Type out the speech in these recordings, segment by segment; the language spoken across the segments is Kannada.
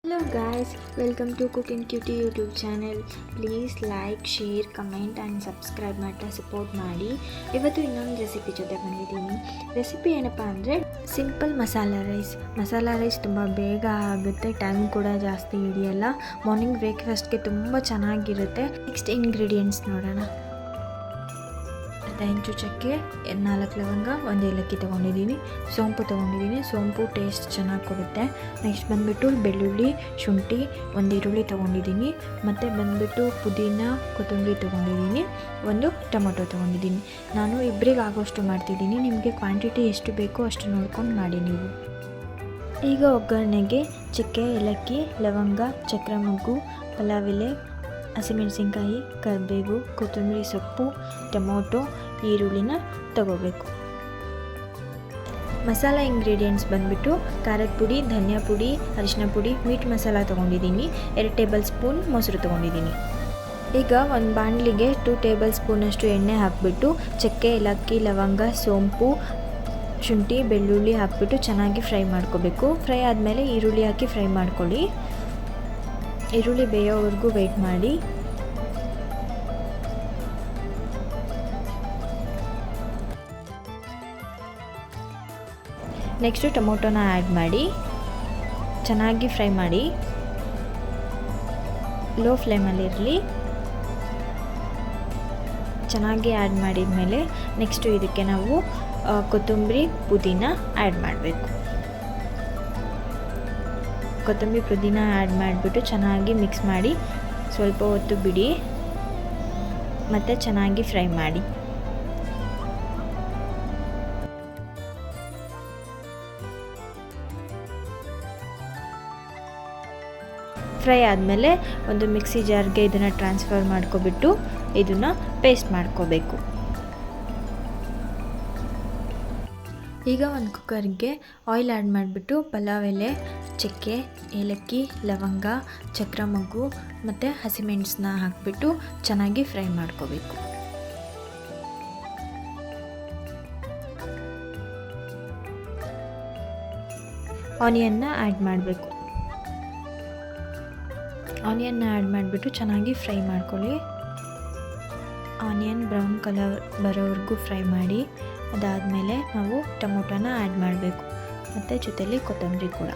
Hello guys, welcome to Cooking Cutie YouTube channel. Please like, share, comment and subscribe ಮಾಡ್ತಾ ಸಪೋರ್ಟ್ ಮಾಡಿ. ಇವತ್ತು ಇನ್ನೊಂದು ರೆಸಿಪಿ ಜೊತೆ ಬಂದಿದ್ದೀನಿ. ರೆಸಿಪಿ ಏನಪ್ಪ ಅಂದರೆ ಸಿಂಪಲ್ ಮಸಾಲ ರೈಸ್ ತುಂಬ ಬೇಗ ಆಗುತ್ತೆ, ಟೈಮ್ ಕೂಡ ಜಾಸ್ತಿ ಹಿಡಿಯಲ್ಲ, ಮಾರ್ನಿಂಗ್ ಬ್ರೇಕ್ಫಾಸ್ಟ್ಗೆ ತುಂಬ ಚೆನ್ನಾಗಿರುತ್ತೆ. ನೆಕ್ಸ್ಟ್ ಇಂಗ್ರೀಡಿಯೆಂಟ್ಸ್ ನೋಡೋಣ. ಹೆಂಚು ಚಕ್ಕೆ, 4 ಲವಂಗ, 1 ಏಲಕ್ಕಿ ತೊಗೊಂಡಿದ್ದೀನಿ, ಸೋಂಪು ತೊಗೊಂಡಿದ್ದೀನಿ. ಸೋಂಪು ಟೇಸ್ಟ್ ಚೆನ್ನಾಗಿ ಕೊಡುತ್ತೆ. ನೆಕ್ಸ್ಟ್ ಬಂದುಬಿಟ್ಟು ಬೆಳ್ಳುಳ್ಳಿ, ಶುಂಠಿ, 1 ಈರುಳ್ಳಿ ತೊಗೊಂಡಿದ್ದೀನಿ, ಮತ್ತು ಬಂದುಬಿಟ್ಟು ಪುದೀನ, ಕೊತ್ತಂಬರಿ ತೊಗೊಂಡಿದ್ದೀನಿ, 1 ಟೊಮೊಟೊ ತೊಗೊಂಡಿದ್ದೀನಿ. ನಾನು ಇಬ್ಬರಿಗೆ ಆಗೋಷ್ಟು ಮಾಡ್ತಿದ್ದೀನಿ, ನಿಮಗೆ ಕ್ವಾಂಟಿಟಿ ಎಷ್ಟು ಬೇಕೋ ಅಷ್ಟು ನೋಡ್ಕೊಂಡು ಮಾಡಿ ನೀವು. ಈಗ ಒಗ್ಗರಣೆಗೆ ಚಕ್ಕೆ, ಏಲಕ್ಕಿ, ಲವಂಗ, ಚಕ್ರ ಮೊಗ್ಗು, ಪಲಾವ್ ಎಲೆ, ಹಸಿಮೆಣಸಿನ್ಕಾಯಿ, ಕರಿಬೇವು, ಕೊತ್ತಂಬರಿ ಸೊಪ್ಪು, ಟೊಮೊಟೊ, ಈರುಳ್ಳಿನ ತಗೋಬೇಕು. ಮಸಾಲ ಇಂಗ್ರೀಡಿಯೆಂಟ್ಸ್ ಬಂದುಬಿಟ್ಟು ಖಾರದ ಪುಡಿ, ಧನಿಯಾ ಪುಡಿ, ಅರಿಶಿನ ಪುಡಿ, ಮೀಟ್ ಮಸಾಲ ತೊಗೊಂಡಿದ್ದೀನಿ, 2 ಟೇಬಲ್ ಸ್ಪೂನ್ ಮೊಸರು ತೊಗೊಂಡಿದ್ದೀನಿ. ಈಗ ಒಂದು ಬಾಣಲಿಗೆ 2 ಟೇಬಲ್ ಸ್ಪೂನಷ್ಟು ಎಣ್ಣೆ ಹಾಕಿಬಿಟ್ಟು ಚಕ್ಕೆ, ಏಲಕ್ಕಿ, ಲವಂಗ, ಸೋಂಪು, ಶುಂಠಿ, ಬೆಳ್ಳುಳ್ಳಿ ಹಾಕಿಬಿಟ್ಟು ಚೆನ್ನಾಗಿ ಫ್ರೈ ಮಾಡ್ಕೋಬೇಕು. ಫ್ರೈ ಆದಮೇಲೆ ಈರುಳ್ಳಿ ಹಾಕಿ ಫ್ರೈ ಮಾಡ್ಕೊಳ್ಳಿ. ಈರುಳ್ಳಿ ಬೇಯೋವರೆಗೂ ವೆಯ್ಟ್ ಮಾಡಿ. ನೆಕ್ಸ್ಟು ಟೊಮೊಟೊನ ಆ್ಯಡ್ ಮಾಡಿ ಚೆನ್ನಾಗಿ ಫ್ರೈ ಮಾಡಿ. ಲೋ ಫ್ಲೇಮಲ್ಲಿರಲಿ. ಚೆನ್ನಾಗಿ ಆ್ಯಡ್ ಮಾಡಿದ ಮೇಲೆ ನೆಕ್ಸ್ಟು ಇದಕ್ಕೆ ನಾವು ಕೊತ್ತಂಬರಿ, ಪುದೀನ ಆ್ಯಡ್ ಮಾಡಬೇಕು. ಕೊತ್ತಂಬರಿ, ಪುದೀನ ಆ್ಯಡ್ ಮಾಡಿಬಿಟ್ಟು ಚೆನ್ನಾಗಿ ಮಿಕ್ಸ್ ಮಾಡಿ ಸ್ವಲ್ಪ ಹೊತ್ತು ಬಿಡಿ, ಮತ್ತು ಚೆನ್ನಾಗಿ ಫ್ರೈ ಮಾಡಿ. ಫ್ರೈ ಆದಮೇಲೆ ಒಂದು ಮಿಕ್ಸಿ ಜಾರ್ಗೆ ಇದನ್ನು ಟ್ರಾನ್ಸ್ಫರ್ ಮಾಡ್ಕೊಬಿಟ್ಟು ಇದನ್ನು ಪೇಸ್ಟ್ ಮಾಡ್ಕೋಬೇಕು. ಈಗ ಒಂದು ಕುಕ್ಕರ್ಗೆ ಆಯಿಲ್ ಆ್ಯಡ್ ಮಾಡಿಬಿಟ್ಟು ಪಲಾವ್ ಎಲೆ, ಚಕ್ಕೆ, ಏಲಕ್ಕಿ, ಲವಂಗ, ಚಕ್ರ ಮೊಗ್ಗು ಮತ್ತು ಹಸಿಮೆಣಸನ್ನ ಹಾಕಿಬಿಟ್ಟು ಚೆನ್ನಾಗಿ ಫ್ರೈ ಮಾಡ್ಕೋಬೇಕು. ಆನಿಯನ್ನ ಆ್ಯಡ್ ಮಾಡಬೇಕು. ಆನಿಯನ್ನ ಆ್ಯಡ್ ಮಾಡಿಬಿಟ್ಟು ಚೆನ್ನಾಗಿ ಫ್ರೈ ಮಾಡ್ಕೊಳ್ಳಿ. ಆನಿಯನ್ ಬ್ರೌನ್ ಕಲರ್ ಬರೋವರೆಗೂ ಫ್ರೈ ಮಾಡಿ. ಅದಾದಮೇಲೆ ನಾವು ಟೊಮೊಟೊನ ಆ್ಯಡ್ ಮಾಡಬೇಕು, ಮತ್ತು ಜೊತೆಲಿ ಕೊತ್ತಂಬರಿ ಕೂಡ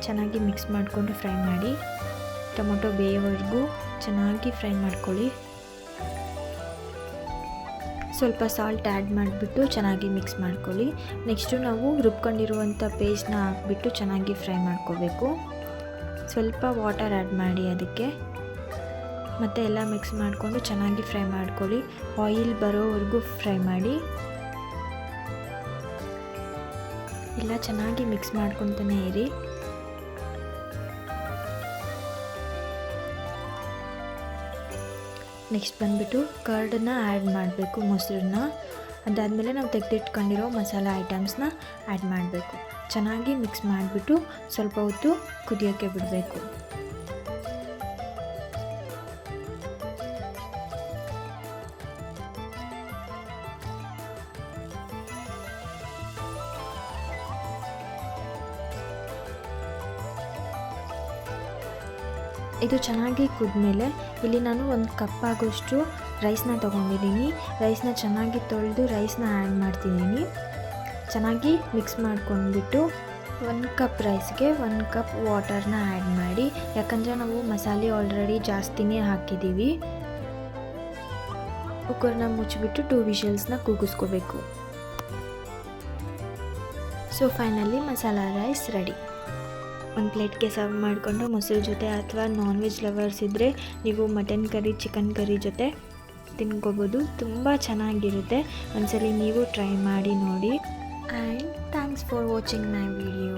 ಚೆನ್ನಾಗಿ ಮಿಕ್ಸ್ ಮಾಡಿಕೊಂಡು ಫ್ರೈ ಮಾಡಿ. ಟೊಮೊಟೊ ಬೇಯೋವರೆಗೂ ಚೆನ್ನಾಗಿ ಫ್ರೈ ಮಾಡ್ಕೊಳ್ಳಿ. ಸ್ವಲ್ಪ ಸಾಲ್ಟ್ ಆ್ಯಡ್ ಮಾಡಿಬಿಟ್ಟು ಚೆನ್ನಾಗಿ ಮಿಕ್ಸ್ ಮಾಡ್ಕೊಳ್ಳಿ. ನೆಕ್ಸ್ಟು ನಾವು ರುಬ್ಕೊಂಡಿರುವಂಥ ಪೇಸ್ಟ್ನ ಹಾಕ್ಬಿಟ್ಟು ಚೆನ್ನಾಗಿ ಫ್ರೈ ಮಾಡ್ಕೋಬೇಕು. ಸ್ವಲ್ಪ ವಾಟರ್ ಆ್ಯಡ್ ಮಾಡಿ ಅದಕ್ಕೆ, ಮತ್ತು ಎಲ್ಲ ಮಿಕ್ಸ್ ಮಾಡಿಕೊಂಡು ಚೆನ್ನಾಗಿ ಫ್ರೈ ಮಾಡ್ಕೊಳ್ಳಿ. ಆಯಿಲ್ ಬರೋವರೆಗೂ ಫ್ರೈ ಮಾಡಿ. ಎಲ್ಲ ಚೆನ್ನಾಗಿ ಮಿಕ್ಸ್ ಮಾಡ್ಕೊತಾನೆ ಇರಿ. ನೆಕ್ಸ್ಟ್ ಬಂದುಬಿಟ್ಟು ಕರ್ಡನ್ನ ಆ್ಯಡ್ ಮಾಡಬೇಕು, ಮೊಸರನ್ನ. ಅದಾದಮೇಲೆ ನಾವು ತೆಗೆದಿಟ್ಕೊಂಡಿರೋ ಮಸಾಲ ಐಟಮ್ಸ್ನ ಆ್ಯಡ್ ಮಾಡಬೇಕು. ಚೆನ್ನಾಗಿ ಮಿಕ್ಸ್ ಮಾಡಿಬಿಟ್ಟು ಸ್ವಲ್ಪ ಹೊತ್ತು ಕುದಿಯೋಕ್ಕೆ ಬಿಡಬೇಕು. ಇದು ಚೆನ್ನಾಗಿ ಕುದ್ಮೇಲೆ ಇಲ್ಲಿ ನಾನು 1 ಕಪ್ ಆಗೋಷ್ಟು ರೈಸ್ನ ತೊಗೊಂಡಿದ್ದೀನಿ. ರೈಸ್ನ ಚೆನ್ನಾಗಿ ತೊಳೆದು ರೈಸ್ನ ಆ್ಯಡ್ ಮಾಡ್ತಿದ್ದೀನಿ. ಚೆನ್ನಾಗಿ ಮಿಕ್ಸ್ ಮಾಡ್ಕೊಂಡ್ಬಿಟ್ಟು 1 ಕಪ್ ರೈಸ್ಗೆ 1 ಕಪ್ ವಾಟರ್ನ ಆ್ಯಡ್ ಮಾಡಿ, ಯಾಕಂದರೆ ನಾವು ಮಸಾಲೆ ಆಲ್ರೆಡಿ ಜಾಸ್ತಿನೇ ಹಾಕಿದ್ದೀವಿ. ಕುಕ್ಕರ್ನ ಮುಚ್ಚಿಬಿಟ್ಟು 2 ವಿಷಲ್ಸ್ನ ಕೂಗಿಸ್ಕೋಬೇಕು. So finally masala rice ready. ಒಂದು ಪ್ಲೇಟ್ಗೆ ಸರ್ವ್ ಮಾಡಿಕೊಂಡು ಮೊಸರು ಜೊತೆ, ಅಥವಾ ನಾನ್ ವೆಜ್ ಲವರ್ಸ್ ಇದ್ದರೆ ನೀವು ಮಟನ್ ಕರಿ, ಚಿಕನ್ ಕರಿ ಜೊತೆ ತಿನ್ಕೋಬೋದು. ತುಂಬ ಚೆನ್ನಾಗಿರುತ್ತೆ. ಒಂದ್ಸಲಿ ನೀವು ಟ್ರೈ ಮಾಡಿ ನೋಡಿ. And thanks for watching my video.